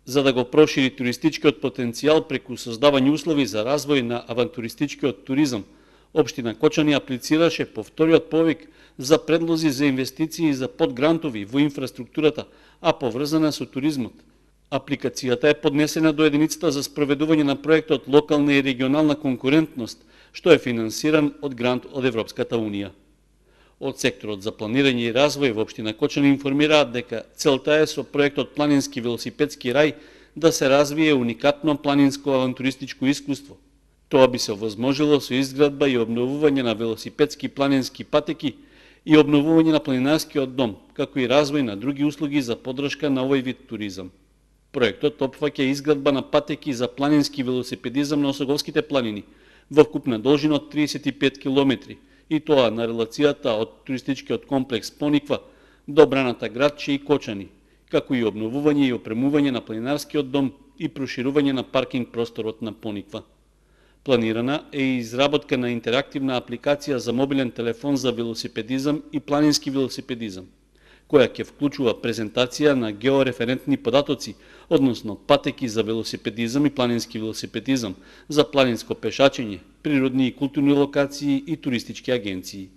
За да го прошири туристичкиот потенцијал преку создавање услови за развој на авантуристичкиот туризам, Општина Кочани аплицираше по вториот повик за предлози за инвестиции за подгрантови во инфраструктурата, а поврзана со туризмот. Апликацијата е поднесена до единицата за спроведување на проектот Локална и регионална конкурентност, што е финансиран од грант од Европската Унија. Од секторот за планирање и развој во Општина Кочани информираат дека целта е со проектот Планински велосипедски рај да се развие уникатно планинско авантуристичко искуство. Тоа би се овозможило со изградба и обновување на велосипедски планински патеки и обновување на планинарскиот дом, како и развој на други услуги за поддршка на овој вид туризам. Проектот опфаќа изградба на патеки за планински велосипедизам на Осоговските планини во вкупна должина од 35 км, и тоа на релацијата од туристичкиот комплекс Пониква до Браната Градче и Кочани, како и обновување и опремување на планинарскиот дом и проширување на паркинг просторот на Пониква. Планирана е и изработка на интерактивна апликација за мобилен телефон за велосипедизам и планински велосипедизам, која ќе вклучува презентација на геореферентни податоци, односно патеки за велосипедизам и планински велосипедизам, за планинско пешачење, природни и културни локации и туристички агенции.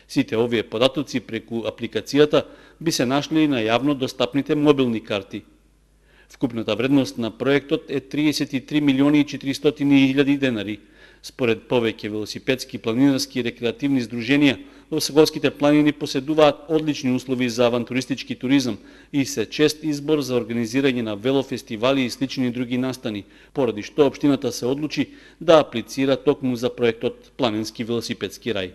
Сите овие податоци преку апликацијата би се нашли и на јавно достапните мобилни карти. Вкупната вредност на проектот е 33 милиони и 400 илјади денари. Според повеќе велосипедски, планинарски и рекреативни здруженија, Осоговските планини поседуваат одлични услови за авантуристички туризам и се чест избор за организирање на велофестивали и слични други настани, поради што општината се одлучи да аплицира токму за проектот Планински велосипедски рај.